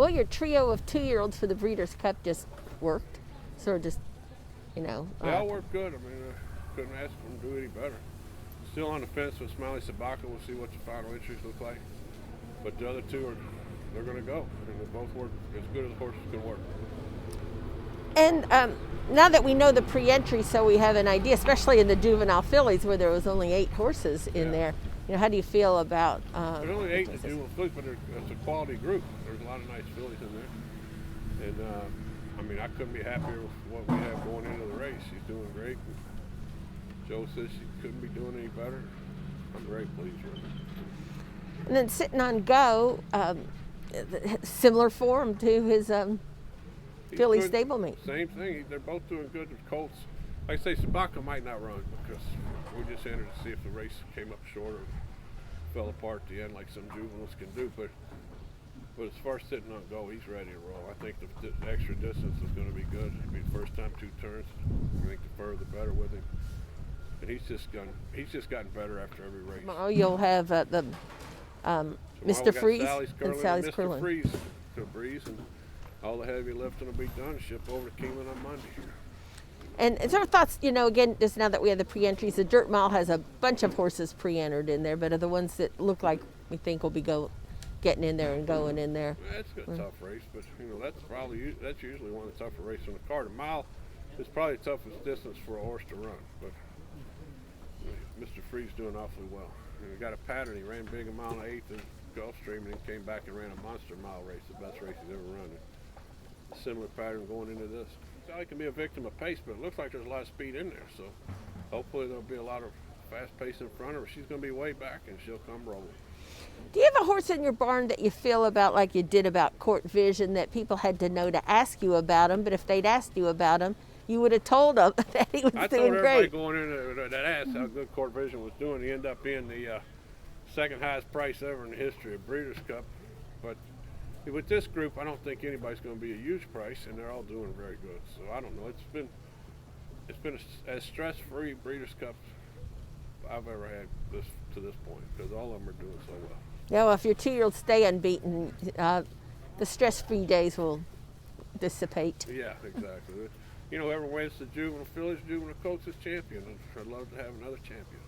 Well, your trio of 2-year-olds for the Breeders' Cup just worked. Sort of just, you know. They all work good. I mean, I couldn't ask them to do any better. Still on the fence with Smiley Sobotka. We'll see what the final entries look like. But the other two they're going to go, and they both work as good as the horses can work. And now that we know the pre-entry, so we have an idea, especially in the juvenile fillies where there was only 8 horses in there. You know, how do you feel about? There's only 8 in the juvenile fillies, but it's a quality group. There's a lot of nice fillies in there, and I mean, I couldn't be happier with what we have going into the race. She's doing great. Joe says she couldn't be doing any better. I'm very pleased with her. And then Sittin On Go, similar form to his filly stablemate. Same thing. They're both doing good with colts. Like I say, Sobotka might not run because we just entered to see if the race came up short or fell apart at the end like some juveniles can do. But as far as Sittin On Go, he's ready to roll. I think the extra distance is going to be good. It'll be the first time 2 turns. I think the further the better with him. And he's just gotten better after every race. Oh, you'll have the Mr. Freeze and Sally's Mr. Curlin. Freeze to Breeze, and all the heavy lifting will be done. Ship over to Keeneland on Monday. And some thoughts, you know, again, just now that we have the pre-entries, the Dirt Mile has a bunch of horses pre-entered in there, but are the ones that look like we think will be getting in there and going in there. It's a tough race, but you know that's usually one of the tougher races on the card. A mile is probably the toughest distance for a horse to run, but Mr. Freeze doing awfully well. He got a pattern. He ran big a mile and 1/8 in Gulfstream, and then came back and ran a monster mile race, the best race he's ever run. A similar pattern going into this. Sally can be a victim of pace, but it looks like there's a lot of speed in there. So hopefully there'll be a lot of fast pace in front of her. She's going to be way back, and she'll come rolling. Do you have a horse in your barn that you feel about like you did about Court Vision, that people had to know to ask you about him, but if they'd asked you about him, you would have told them that he was doing great? I told everybody going in that asked how good Court Vision was doing. He ended up being the second highest price ever in the history of Breeders' Cup. But with this group, I don't think anybody's going to be a huge price, and they're all doing very good. So I don't know. It's been as stress-free Breeders' Cup I've ever had to this point, because all of them are doing so well. Yeah, well, if your 2-year-olds stay unbeaten, the stress-free days will dissipate. Yeah, exactly. You know, whoever wins the juvenile fillies, juvenile colts is champion. I'd love to have another champion.